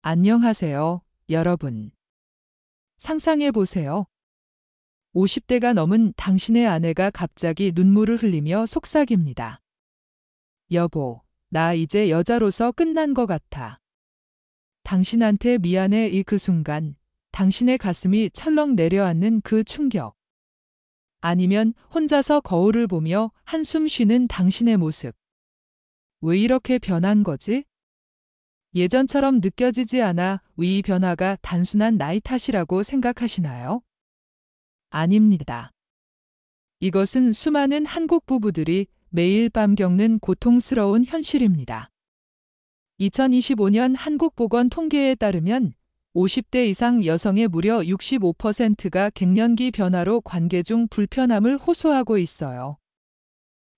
안녕하세요, 여러분. 상상해 보세요. 50대가 넘은 당신의 아내가 갑자기 눈물을 흘리며 속삭입니다. 여보, 나 이제 여자로서 끝난 것 같아. 당신한테 미안해. 그 순간, 당신의 가슴이 철렁 내려앉는 그 충격. 아니면 혼자서 거울을 보며 한숨 쉬는 당신의 모습. 왜 이렇게 변한 거지? 예전처럼 느껴지지 않아. 이 변화가 단순한 나이 탓이라고 생각하시나요? 아닙니다. 이것은 수많은 한국 부부들이 매일 밤 겪는 고통스러운 현실입니다. 2025년 한국보건 통계에 따르면 50대 이상 여성의 무려 65%가 갱년기 변화로 관계 중 불편함을 호소하고 있어요.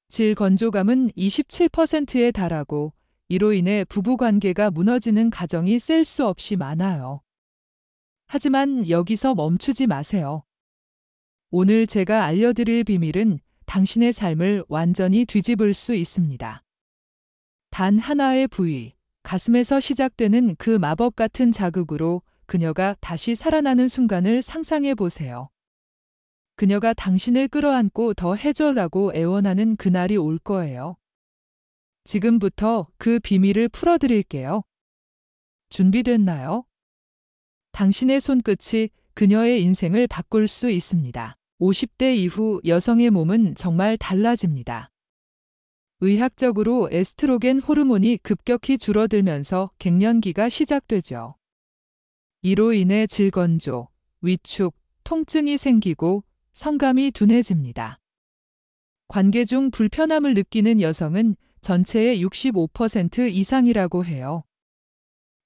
질 건조감은 27%에 달하고 이로 인해 부부관계가 무너지는 가정이 셀 수 없이 많아요. 하지만 여기서 멈추지 마세요. 오늘 제가 알려드릴 비밀은 당신의 삶을 완전히 뒤집을 수 있습니다. 단 하나의 부위, 가슴에서 시작되는 그 마법 같은 자극으로 그녀가 다시 살아나는 순간을 상상해 보세요. 그녀가 당신을 끌어안고 더 해줘라고 애원하는 그날이 올 거예요. 지금부터 그 비밀을 풀어드릴게요. 준비됐나요? 당신의 손끝이 그녀의 인생을 바꿀 수 있습니다. 50대 이후 여성의 몸은 정말 달라집니다. 의학적으로 에스트로겐 호르몬이 급격히 줄어들면서 갱년기가 시작되죠. 이로 인해 질건조, 위축, 통증이 생기고 성감이 둔해집니다. 관계 중 불편함을 느끼는 여성은 전체의 65% 이상이라고 해요.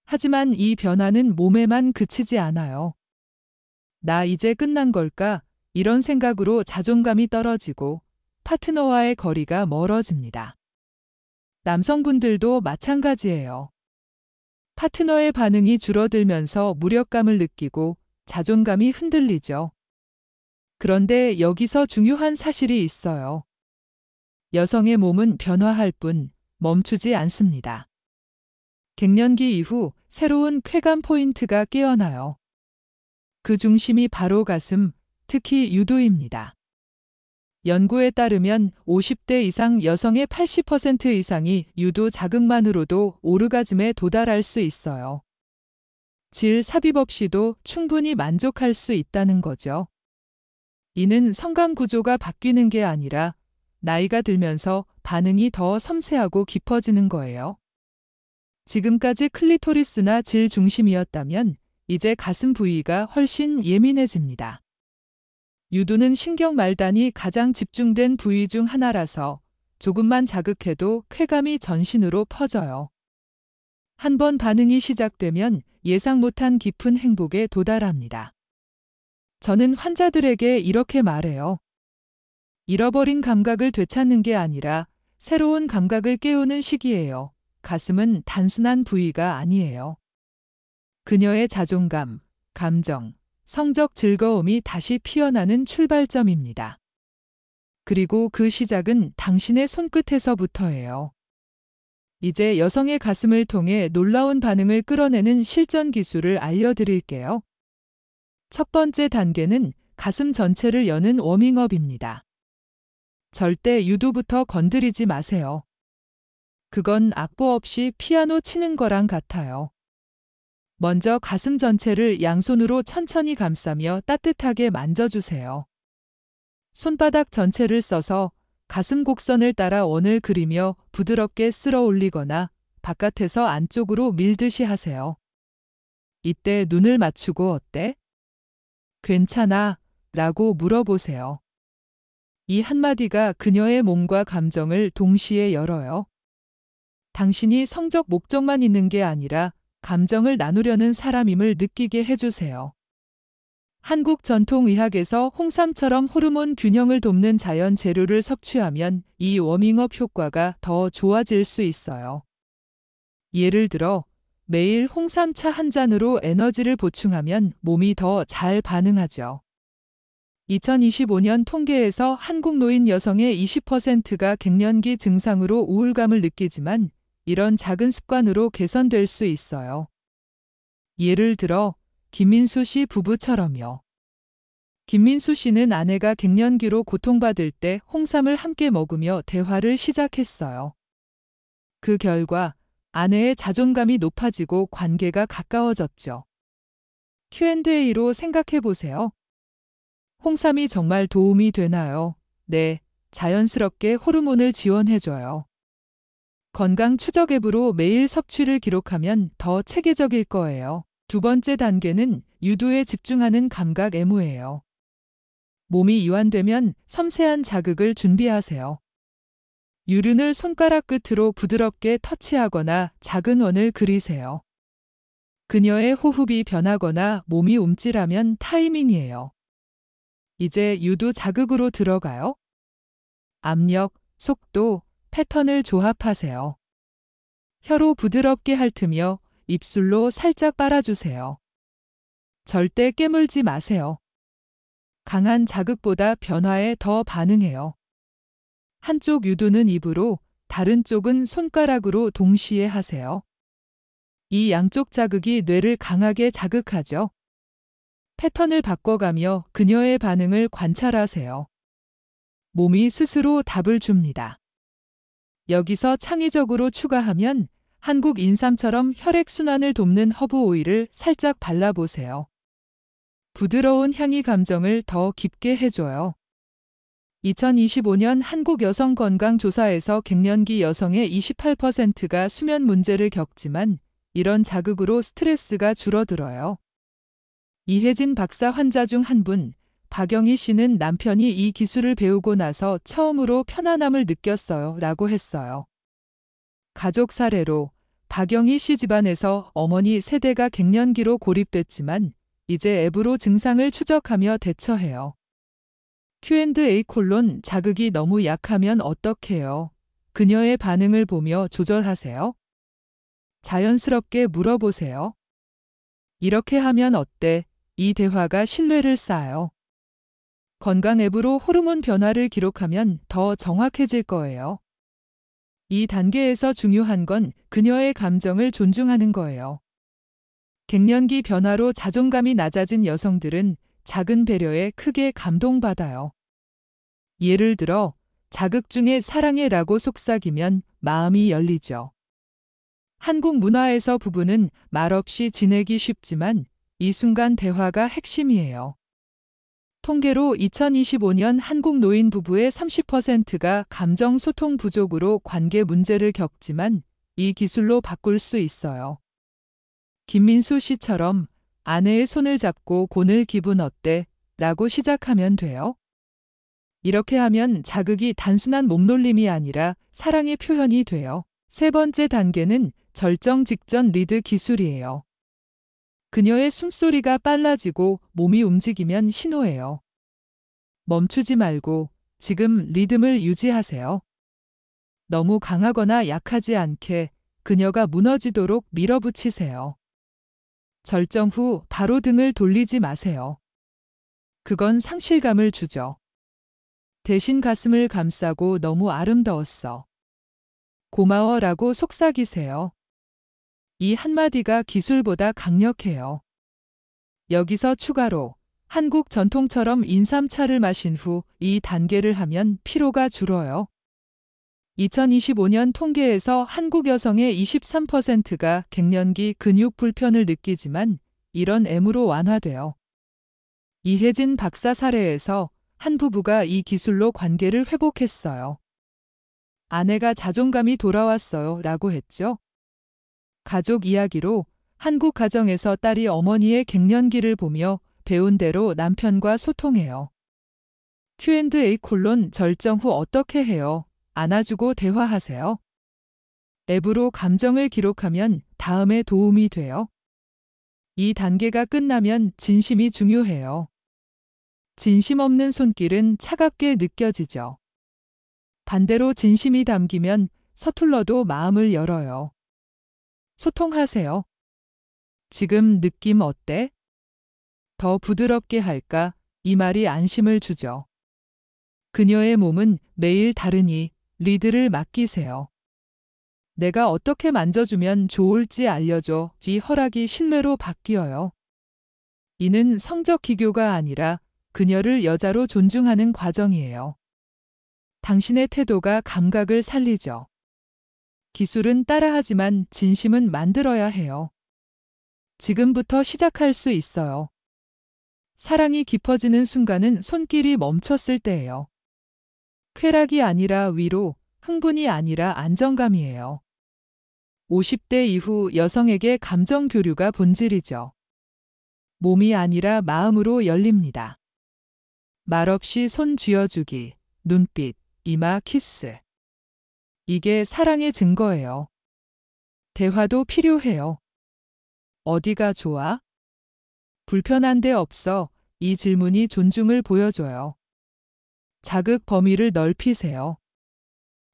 하지만 이 변화는 몸에만 그치지 않아요. 나 이제 끝난 걸까? 이런 생각으로 자존감이 떨어지고 파트너와의 거리가 멀어집니다. 남성분들도 마찬가지예요. 파트너의 반응이 줄어들면서 무력감을 느끼고 자존감이 흔들리죠. 그런데 여기서 중요한 사실이 있어요. 여성의 몸은 변화할 뿐 멈추지 않습니다. 갱년기 이후 새로운 쾌감 포인트가 깨어나요. 그 중심이 바로 가슴, 특히 유두입니다. 연구에 따르면 50대 이상 여성의 80% 이상이 유두 자극만으로도 오르가즘에 도달할 수 있어요. 질 삽입 없이도 충분히 만족할 수 있다는 거죠. 이는 성감 구조가 바뀌는 게 아니라 나이가 들면서 반응이 더 섬세하고 깊어지는 거예요. 지금까지 클리토리스나 질 중심이었다면 이제 가슴 부위가 훨씬 예민해집니다. 유두는 신경 말단이 가장 집중된 부위 중 하나라서 조금만 자극해도 쾌감이 전신으로 퍼져요. 한 번 반응이 시작되면 예상 못한 깊은 행복에 도달합니다. 저는 환자들에게 이렇게 말해요. 잃어버린 감각을 되찾는 게 아니라 새로운 감각을 깨우는 시기예요. 가슴은 단순한 부위가 아니에요. 그녀의 자존감, 감정, 성적 즐거움이 다시 피어나는 출발점입니다. 그리고 그 시작은 당신의 손끝에서부터예요. 이제 여성의 가슴을 통해 놀라운 반응을 끌어내는 실전 기술을 알려드릴게요. 첫 번째 단계는 가슴 전체를 여는 워밍업입니다. 절대 유두부터 건드리지 마세요. 그건 악보 없이 피아노 치는 거랑 같아요. 먼저 가슴 전체를 양손으로 천천히 감싸며 따뜻하게 만져주세요. 손바닥 전체를 써서 가슴 곡선을 따라 원을 그리며 부드럽게 쓸어 올리거나 바깥에서 안쪽으로 밀듯이 하세요. 이때 눈을 맞추고 어때? 괜찮아? 라고 물어보세요. 이 한마디가 그녀의 몸과 감정을 동시에 열어요. 당신이 성적 목적만 있는 게 아니라 감정을 나누려는 사람임을 느끼게 해주세요. 한국 전통의학에서 홍삼처럼 호르몬 균형을 돕는 자연 재료를 섭취하면 이 워밍업 효과가 더 좋아질 수 있어요. 예를 들어 매일 홍삼차 한 잔으로 에너지를 보충하면 몸이 더 잘 반응하죠. 2025년 통계에서 한국 노인 여성의 20%가 갱년기 증상으로 우울감을 느끼지만 이런 작은 습관으로 개선될 수 있어요. 예를 들어 김민수 씨 부부처럼요. 김민수 씨는 아내가 갱년기로 고통받을 때 홍삼을 함께 먹으며 대화를 시작했어요. 그 결과 아내의 자존감이 높아지고 관계가 가까워졌죠. Q&A로 생각해 보세요. 홍삼이 정말 도움이 되나요? 네, 자연스럽게 호르몬을 지원해줘요. 건강 추적 앱으로 매일 섭취를 기록하면 더 체계적일 거예요. 두 번째 단계는 유두에 집중하는 감각 애무예요. 몸이 이완되면 섬세한 자극을 준비하세요. 유륜을 손가락 끝으로 부드럽게 터치하거나 작은 원을 그리세요. 그녀의 호흡이 변하거나 몸이 움찔하면 타이밍이에요. 이제 유두 자극으로 들어가요. 압력, 속도, 패턴을 조합하세요. 혀로 부드럽게 핥으며 입술로 살짝 빨아주세요. 절대 깨물지 마세요. 강한 자극보다 변화에 더 반응해요. 한쪽 유두는 입으로, 다른 쪽은 손가락으로 동시에 하세요. 이 양쪽 자극이 뇌를 강하게 자극하죠. 패턴을 바꿔가며 그녀의 반응을 관찰하세요. 몸이 스스로 답을 줍니다. 여기서 창의적으로 추가하면 한국 인삼처럼 혈액순환을 돕는 허브 오일을 살짝 발라보세요. 부드러운 향이 감정을 더 깊게 해줘요. 2025년 한국 여성 건강 조사에서 갱년기 여성의 28%가 수면 문제를 겪지만 이런 자극으로 스트레스가 줄어들어요. 이혜진 박사 환자 중 한 분, 박영희 씨는 남편이 이 기술을 배우고 나서 처음으로 편안함을 느꼈어요 라고 했어요. 가족 사례로 박영희 씨 집안에서 어머니 세대가 갱년기로 고립됐지만 이제 앱으로 증상을 추적하며 대처해요. Q&A 자극이 너무 약하면 어떡해요? 그녀의 반응을 보며 조절하세요. 자연스럽게 물어보세요. 이렇게 하면 어때? 이 대화가 신뢰를 쌓아요. 건강 앱으로 호르몬 변화를 기록하면 더 정확해질 거예요. 이 단계에서 중요한 건 그녀의 감정을 존중하는 거예요. 갱년기 변화로 자존감이 낮아진 여성들은 작은 배려에 크게 감동받아요. 예를 들어 자극 중에 사랑해라고 속삭이면 마음이 열리죠. 한국 문화에서 부부는 말없이 지내기 쉽지만 이 순간 대화가 핵심이에요. 통계로 2025년 한국 노인 부부의 30%가 감정 소통 부족으로 관계 문제를 겪지만 이 기술로 바꿀 수 있어요. 김민수 씨처럼 아내의 손을 잡고 오늘 기분 어때? 라고 시작하면 돼요. 이렇게 하면 자극이 단순한 몸놀림이 아니라 사랑의 표현이 돼요. 세 번째 단계는 절정 직전 리드 기술이에요. 그녀의 숨소리가 빨라지고 몸이 움직이면 신호예요. 멈추지 말고 지금 리듬을 유지하세요. 너무 강하거나 약하지 않게 그녀가 무너지도록 밀어붙이세요. 절정 후 바로 등을 돌리지 마세요. 그건 상실감을 주죠. 대신 가슴을 감싸고 너무 아름다웠어. 고마워라고 속삭이세요. 이 한마디가 기술보다 강력해요. 여기서 추가로 한국 전통처럼 인삼차를 마신 후 이 단계를 하면 피로가 줄어요. 2025년 통계에서 한국 여성의 23%가 갱년기 근육 불편을 느끼지만 이런 M으로 완화돼요. 이혜진 박사 사례에서 한 부부가 이 기술로 관계를 회복했어요. 아내가 자존감이 돌아왔어요 라고 했죠. 가족 이야기로 한국 가정에서 딸이 어머니의 갱년기를 보며 배운 대로 남편과 소통해요. Q&A 절정 후 어떻게 해요? 안아주고 대화하세요. 앱으로 감정을 기록하면 다음에 도움이 돼요. 이 단계가 끝나면 진심이 중요해요. 진심 없는 손길은 차갑게 느껴지죠. 반대로 진심이 담기면 서툴러도 마음을 열어요. 소통하세요. 지금 느낌 어때? 더 부드럽게 할까? 이 말이 안심을 주죠. 그녀의 몸은 매일 다르니 리드를 맡기세요. 내가 어떻게 만져주면 좋을지 알려줘. 이 허락이 신뢰로 바뀌어요. 이는 성적 기교가 아니라 그녀를 여자로 존중하는 과정이에요. 당신의 태도가 감각을 살리죠. 기술은 따라하지만 진심은 만들어야 해요. 지금부터 시작할 수 있어요. 사랑이 깊어지는 순간은 손길이 멈췄을 때예요. 쾌락이 아니라 위로, 흥분이 아니라 안정감이에요. 50대 이후 여성에게 감정 교류가 본질이죠. 몸이 아니라 마음으로 열립니다. 말없이 손 쥐어주기, 눈빛, 이마 키스. 이게 사랑의 증거예요. 대화도 필요해요. 어디가 좋아? 불편한 데 없어. 이 질문이 존중을 보여줘요. 자극 범위를 넓히세요.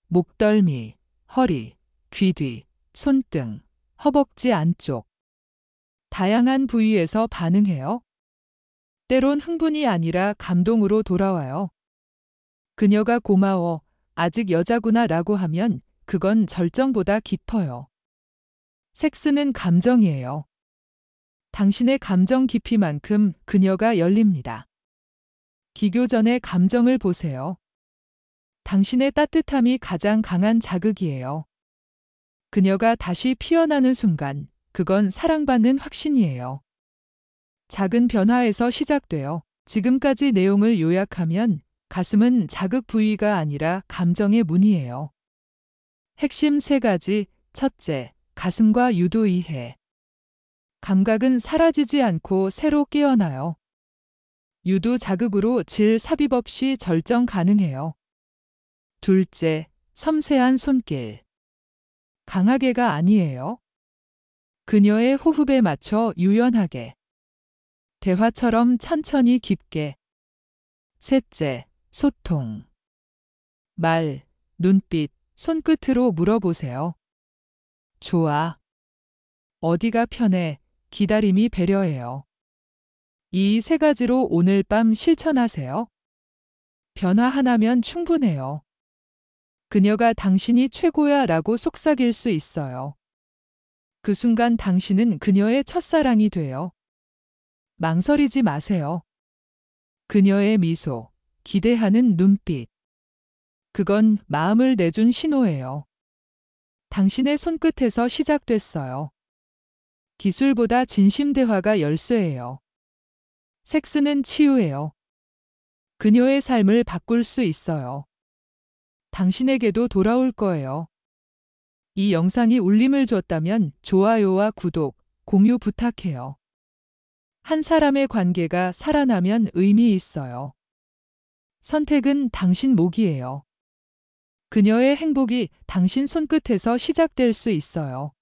목덜미, 허리, 귀 뒤, 손등, 허벅지 안쪽. 다양한 부위에서 반응해요. 때론 흥분이 아니라 감동으로 돌아와요. 그녀가 고마워, 아직 여자구나 라고 하면 그건 절정보다 깊어요. 섹스는 감정이에요. 당신의 감정 깊이만큼 그녀가 열립니다. 기교 전의 감정을 보세요. 당신의 따뜻함이 가장 강한 자극이에요. 그녀가 다시 피어나는 순간, 그건 사랑받는 확신이에요. 작은 변화에서 시작돼요. 지금까지 내용을 요약하면 가슴은 자극 부위가 아니라 감정의 문이에요. 핵심 3가지. 첫째, 가슴과 유도 이해. 감각은 사라지지 않고 새로 깨어나요. 유도 자극으로 질 삽입 없이 절정 가능해요. 둘째, 섬세한 손길. 강하게가 아니에요. 그녀의 호흡에 맞춰 유연하게. 대화처럼 천천히 깊게. 셋째, 소통. 말, 눈빛, 손끝으로 물어보세요. 좋아. 어디가 편해? 기다림이 배려해요. 이 3가지로 오늘 밤 실천하세요. 변화 하나면 충분해요. 그녀가 당신이 최고야 라고 속삭일 수 있어요. 그 순간 당신은 그녀의 첫사랑이 돼요. 망설이지 마세요. 그녀의 미소, 기대하는 눈빛. 그건 마음을 내준 신호예요. 당신의 손끝에서 시작됐어요. 기술보다 진심 대화가 열쇠예요. 섹스는 치유예요. 그녀의 삶을 바꿀 수 있어요. 당신에게도 돌아올 거예요. 이 영상이 울림을 줬다면 좋아요와 구독, 공유 부탁해요. 한 사람의 관계가 살아나면 의미 있어요. 선택은 당신 몫이에요. 그녀의 행복이 당신 손끝에서 시작될 수 있어요.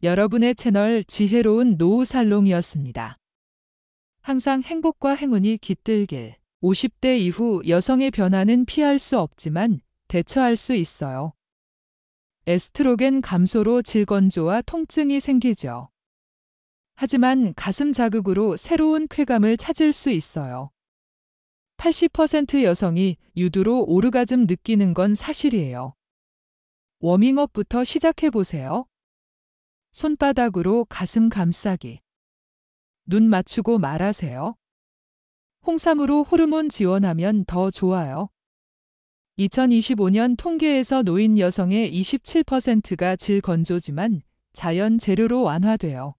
여러분의 채널 지혜로운 노후 살롱이었습니다. 항상 행복과 행운이 깃들길. 50대 이후 여성의 변화는 피할 수 없지만 대처할 수 있어요. 에스트로겐 감소로 질건조와 통증이 생기죠. 하지만 가슴 자극으로 새로운 쾌감을 찾을 수 있어요. 80% 여성이 유두로 오르가즘 느끼는 건 사실이에요. 워밍업부터 시작해보세요. 손바닥으로 가슴 감싸기. 눈 맞추고 말하세요. 홍삼으로 호르몬 지원하면 더 좋아요. 2025년 통계에서 노인 여성의 27%가 질건조지만 자연 재료로 완화돼요.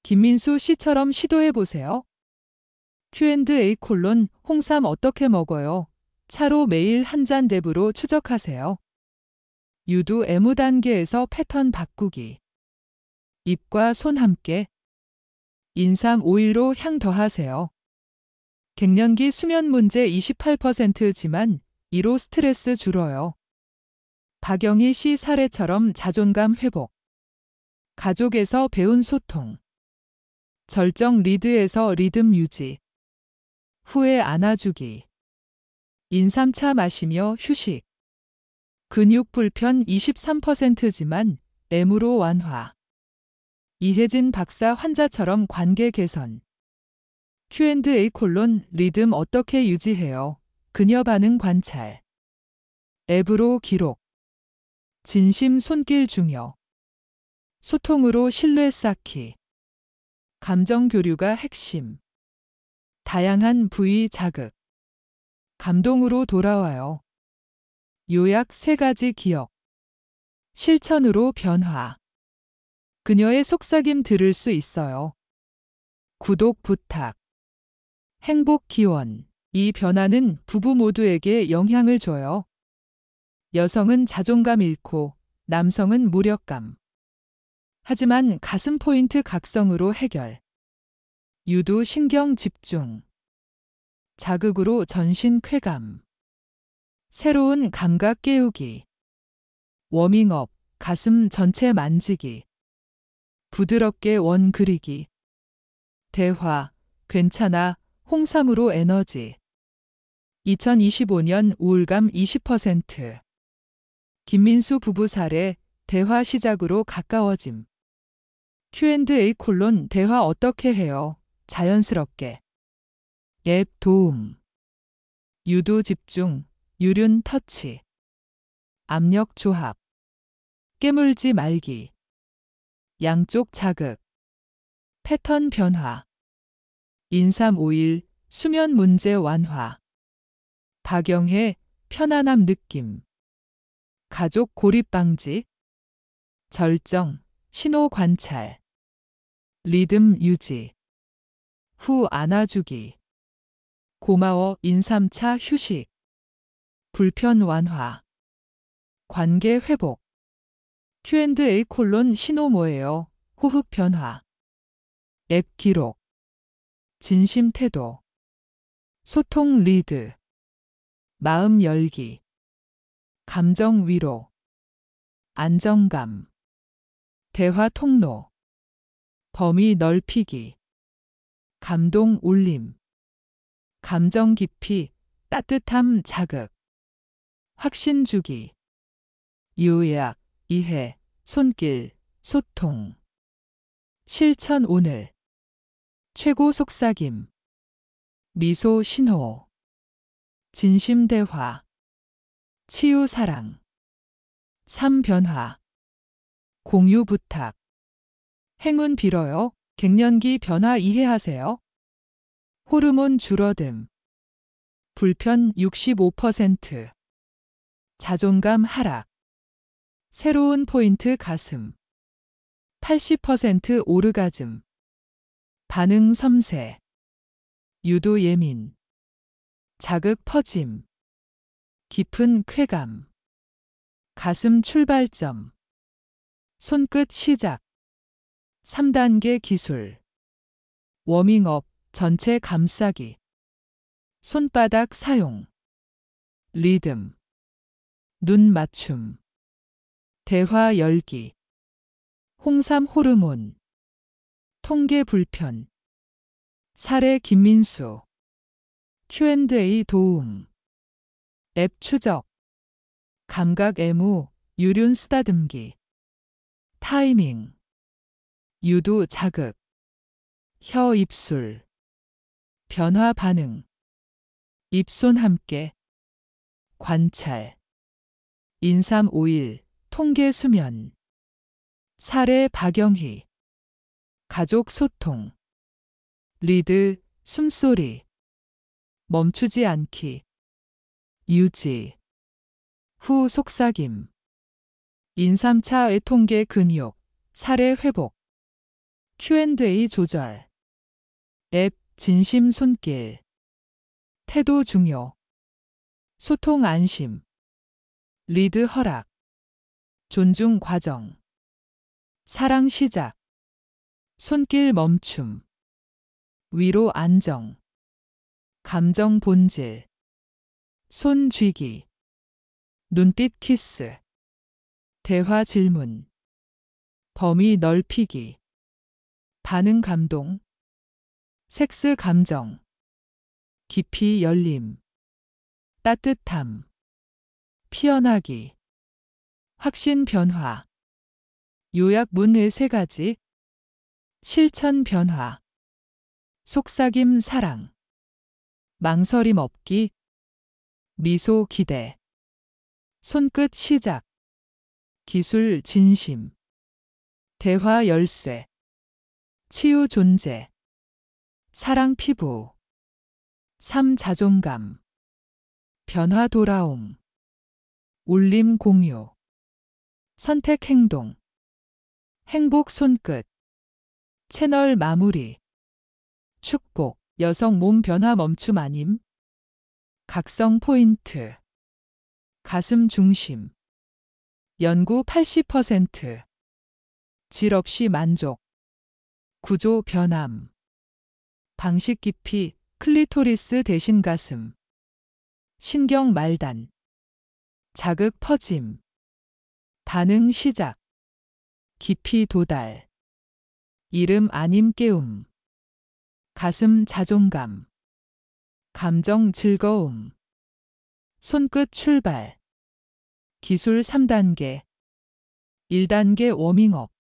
김민수 씨처럼 시도해보세요. Q&A 홍삼 어떻게 먹어요? 차로 매일 한 잔 랩으로 추적하세요. 유두 애무 단계에서 패턴 바꾸기. 입과 손 함께. 인삼 오일로 향 더하세요. 갱년기 수면 문제 28%지만 이로 스트레스 줄어요. 박영희 씨 사례처럼 자존감 회복. 가족에서 배운 소통. 절정 리드에서 리듬 유지. 후에 안아주기. 인삼차 마시며 휴식. 근육 불편 23%지만 애무로 완화. 이혜진 박사 환자처럼 관계 개선. Q&A 리듬 어떻게 유지해요? 그녀 반응 관찰. 앱으로 기록. 진심 손길 중요. 소통으로 신뢰 쌓기. 감정 교류가 핵심. 다양한 부위 자극. 감동으로 돌아와요. 요약 3가지 기억. 실천으로 변화. 그녀의 속삭임 들을 수 있어요. 구독 부탁. 행복 기원. 이 변화는 부부 모두에게 영향을 줘요. 여성은 자존감 잃고 남성은 무력감. 하지만 가슴 포인트 각성으로 해결. 유두 신경 집중. 자극으로 전신 쾌감. 새로운 감각 깨우기. 워밍업, 가슴 전체 만지기. 부드럽게 원 그리기. 대화, 괜찮아, 홍삼으로 에너지. 2025년 우울감 20%. 김민수 부부 사례, 대화 시작으로 가까워짐. Q&A 대화 어떻게 해요? 자연스럽게. 앱 도움. 유도 집중, 유륜 터치. 압력 조합. 깨물지 말기. 양쪽 자극. 패턴 변화. 인삼 오일, 수면 문제 완화. 박영혜, 편안함 느낌. 가족 고립 방지. 절정, 신호 관찰. 리듬 유지. 후 안아주기. 고마워 인삼차 휴식. 불편 완화. 관계 회복. Q&A 신호 뭐예요? 호흡 변화. 앱 기록. 진심 태도. 소통 리드. 마음 열기. 감정 위로. 안정감. 대화 통로. 범위 넓히기. 감동 울림. 감정 깊이, 따뜻함 자극. 확신 주기. 요약, 이해, 손길, 소통. 실천 오늘. 최고 속삭임. 미소 신호. 진심 대화. 치유 사랑. 삶 변화. 공유 부탁. 행운 빌어요. 갱년기 변화 이해하세요. 호르몬 줄어듦. 불편 65%. 자존감 하락. 새로운 포인트 가슴. 80% 오르가즘. 반응 섬세. 유도 예민. 자극 퍼짐. 깊은 쾌감. 가슴 출발점. 손끝 시작. 3단계 기술. 워밍업, 전체 감싸기. 손바닥 사용. 리듬. 눈 맞춤. 대화 열기. 홍삼 호르몬. 통계 불편. 사례 김민수. Q&A 도움. 앱 추적. 감각 애무, 유륜 쓰다듬기. 타이밍. 유도 자극. 혀 입술. 변화 반응. 입손 함께. 관찰. 인삼 오일, 통계 수면. 사례 박영희. 가족 소통. 리드, 숨소리. 멈추지 않기. 유지. 후 속삭임. 인삼차 애통계 근육. 사례 회복. Q&A 조절. 앱 진심 손길. 태도 중요. 소통 안심. 리드 허락. 존중 과정. 사랑 시작. 손길 멈춤. 위로 안정. 감정 본질. 손 쥐기. 눈빛 키스. 대화 질문. 범위 넓히기. 반응 감동. 섹스 감정. 깊이 열림. 따뜻함. 피어나기. 확신 변화. 요약 문의 3가지. 실천 변화. 속삭임 사랑. 망설임 없기. 미소 기대. 손끝 시작. 기술 진심. 대화 열쇠. 치유 존재. 사랑 피부. 삶 자존감. 변화 돌아옴. 울림 공유. 선택 행동. 행복 손끝. 채널 마무리. 축복. 여성 몸 변화 멈춤 아님. 각성 포인트. 가슴 중심. 연구 80%. 질 없이 만족. 구조 변함. 방식 깊이. 클리토리스 대신 가슴. 신경 말단. 자극 퍼짐. 반응 시작. 깊이 도달. 이름 아님 깨움. 가슴 자존감. 감정 즐거움. 손끝 출발. 기술 3단계. 1단계 워밍업.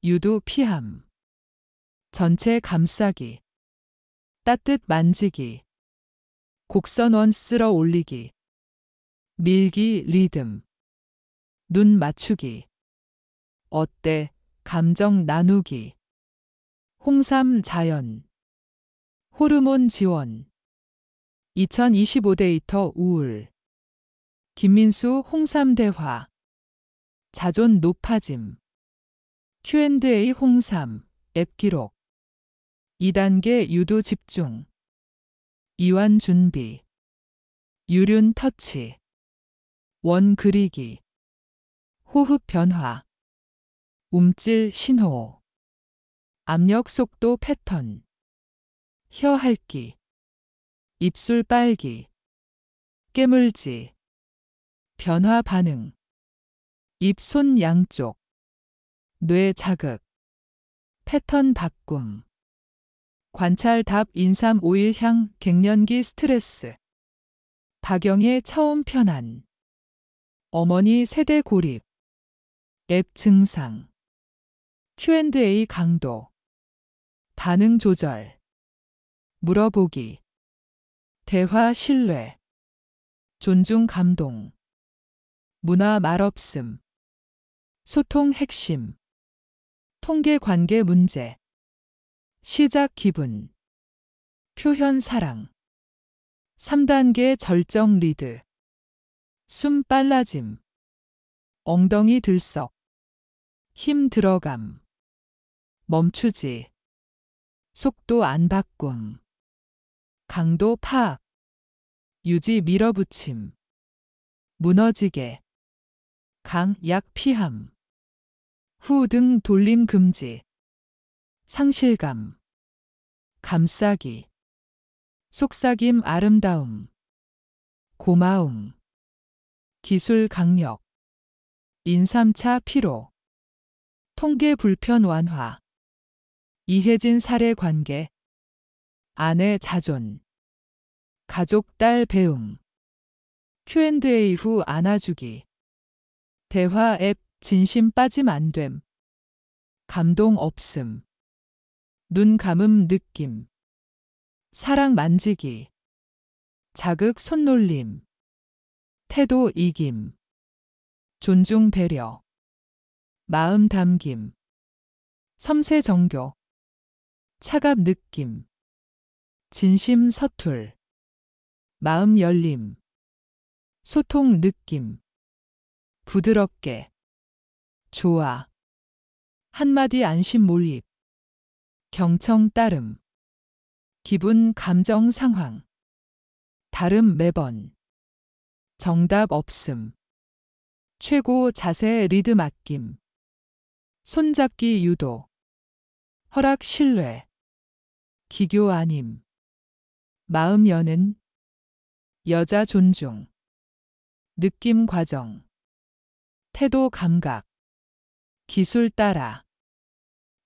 유도 피함. 전체 감싸기. 따뜻 만지기. 곡선원 쓸어 올리기. 밀기 리듬. 눈 맞추기. 어때? 감정 나누기. 홍삼 자연. 호르몬 지원. 2025 데이터 우울. 김민수 홍삼 대화. 자존 높아짐. Q&A 홍삼. 앱 기록. 2단계 유도 집중. 이완 준비. 유륜 터치. 원 그리기. 호흡 변화. 움찔 신호. 압력 속도 패턴. 혀 핥기. 입술 빨기. 깨물지. 변화 반응. 입 손 양쪽. 뇌 자극. 패턴 바꿈. 관찰 답 인삼 오일 향 갱년기 스트레스. 박영의 처음 편안. 어머니 세대 고립. 앱 증상. Q&A 강도. 반응 조절. 물어보기. 대화 신뢰. 존중 감동. 문화 말없음. 소통 핵심. 통계 관계 문제. 시작 기분. 표현 사랑. 3단계 절정 리드. 숨 빨라짐. 엉덩이 들썩. 힘 들어감. 멈추지. 속도 안 바꿈. 강도 파악. 유지 밀어붙임. 무너지게. 강, 약 피함. 후 등 돌림 금지. 상실감. 감싸기. 속삭임 아름다움. 고마움. 기술 강력. 인삼차 피로. 통계 불편 완화. 이혜진 사례 관계. 아내 자존. 가족 딸 배움. Q&A 후 안아주기. 대화 앱 진심 빠짐 안됨. 감동 없음. 눈 감음 느낌. 사랑 만지기. 자극 손놀림. 태도 이김. 존중 배려. 마음 담김. 섬세 정교. 차갑 느낌. 진심 서툴. 마음 열림. 소통 느낌. 부드럽게. 좋아. 한마디 안심 몰입. 경청 따름. 기분 감정 상황. 다름 매번. 정답 없음. 최고 자세 리드 맡김. 손잡기 유도. 허락 신뢰. 기교 아님. 마음 여는. 여자 존중. 느낌 과정. 태도 감각. 기술 따라.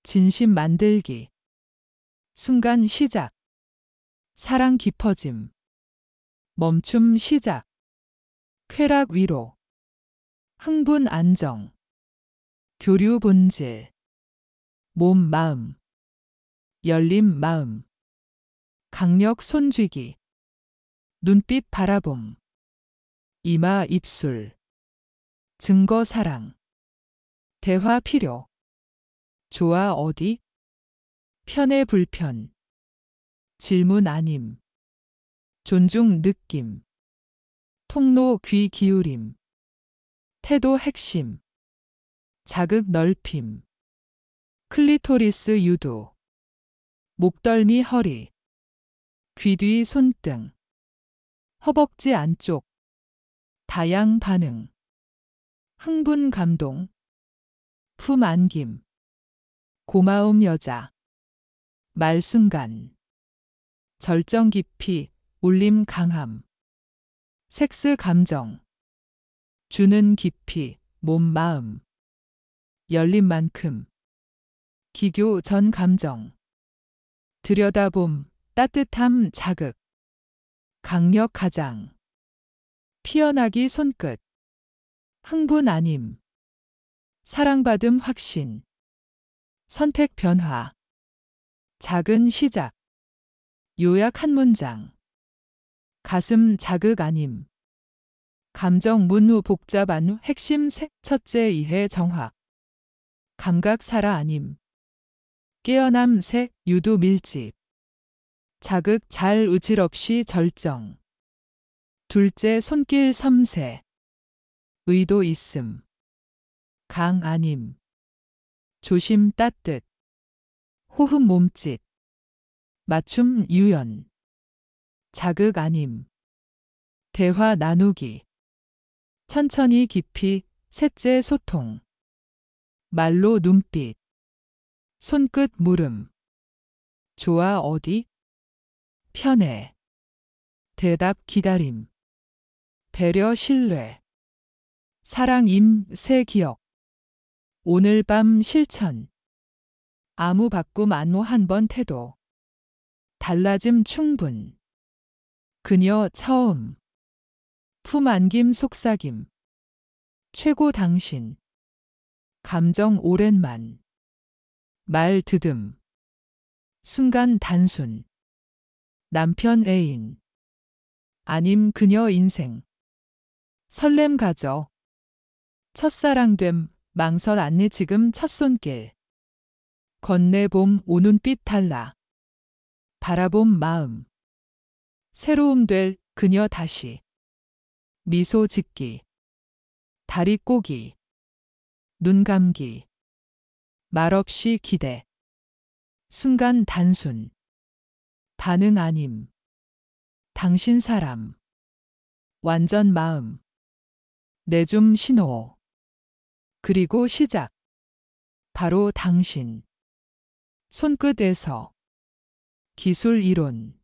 진심 만들기. 순간 시작. 사랑 깊어짐. 멈춤 시작. 쾌락 위로. 흥분 안정. 교류 본질. 몸 마음. 열림 마음. 강력 손쥐기. 눈빛 바라봄. 이마 입술. 증거 사랑. 대화 필요. 좋아 어디? 편해 불편. 질문 아님. 존중 느낌. 통로 귀 기울임. 태도 핵심. 자극 넓힘. 클리토리스 유도. 목덜미 허리. 귀 뒤 손등. 허벅지 안쪽. 다양 반응. 흥분 감동. 품 안김. 고마움 여자. 말 순간. 절정 깊이. 울림 강함. 섹스 감정. 주는 깊이. 몸 마음. 열린 만큼. 기교 전 감정. 들여다봄. 따뜻함 자극. 강력 가장. 피어나기 손끝. 흥분 아님. 사랑받음 확신. 선택 변화. 작은 시작. 요약 한 문장. 가슴 자극 아님. 감정 문후 복잡한 핵심 첫째 이해 정확. 감각 살아 아님. 깨어남 유도 밀집. 자극 잘 의질 없이 절정. 둘째 손길 섬세. 의도 있음. 강 아님. 조심 따뜻. 호흡 몸짓. 맞춤 유연. 자극 아님. 대화 나누기. 천천히 깊이. 셋째 소통. 말로 눈빛. 손끝 물음. 좋아 어디? 편해. 대답 기다림. 배려 신뢰. 사랑 임새 기억. 오늘 밤 실천. 아무 바꿈 안무 한 번 태도. 달라짐 충분. 그녀 처음. 품 안김 속삭임. 최고 당신. 감정 오랜만. 말 드듬. 순간 단순. 남편 애인. 아님 그녀 인생. 설렘 가져. 첫사랑됨. 망설 안내 지금 첫 손길. 건네봄 오눈빛 달라. 바라봄 마음. 새로움 될 그녀 다시. 미소 짓기. 다리 꼬기. 눈 감기. 말없이 기대. 순간 단순. 반응 아님. 당신 사람. 완전 마음. 내줌 신호. 그리고 시작. 바로 당신. 손끝에서. 기술 이론.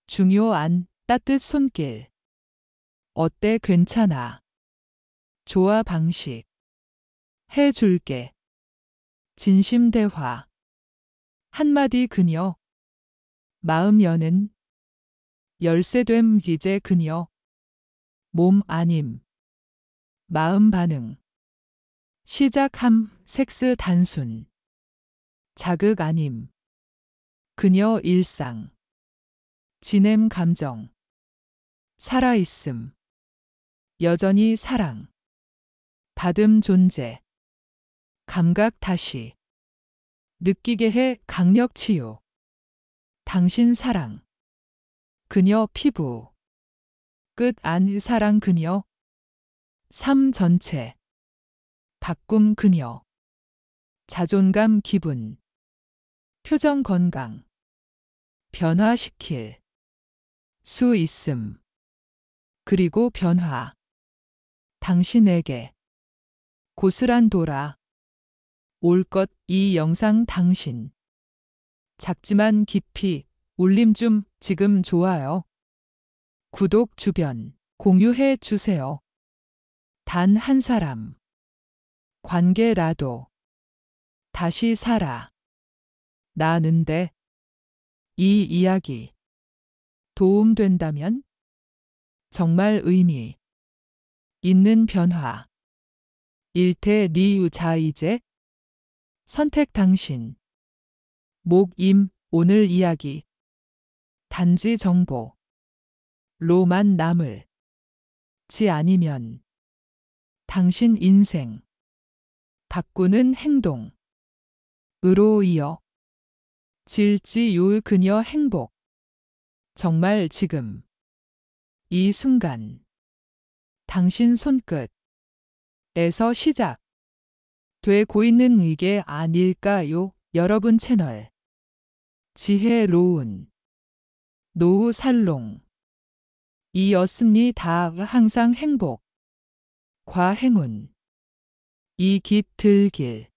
중요한 따뜻 손길. 어때 괜찮아. 좋아 방식. 해줄게. 진심 대화. 한마디 그녀. 마음 여는. 열쇠됨 이제 그녀. 몸 아님. 마음 반응. 시작함 섹스 단순. 자극 아님. 그녀 일상. 지냄 감정. 살아있음. 여전히 사랑. 받음 존재. 감각 다시. 느끼게 해 강력 치유. 당신 사랑. 그녀 피부. 끝 안 사랑 그녀. 삶 전체. 바꿈 그녀. 자존감 기분. 표정 건강. 변화시킬. 수 있음. 그리고 변화. 당신에게. 고스란 돌아. 올 것 이 영상 당신. 작지만 깊이. 울림 좀 지금 좋아요. 구독 주변. 공유해 주세요. 단 한 사람. 관계라도. 다시 살아. 나는데. 이 이야기. 도움된다면? 정말 의미 있는 변화. 일태 니우 자 이제. 선택 당신. 목임 오늘 이야기. 단지 정보. 로만 남을. 지 아니면. 당신 인생. 바꾸는 행동. 으로 이어 질지 요을 그녀 행복. 정말 지금. 이 순간. 당신 손끝에서 시작. 되고 있는 이게 아닐까요? 여러분 채널. 지혜로운 노후 살롱. 이었습니다. 항상 행복. 과행운. 이 깃들길.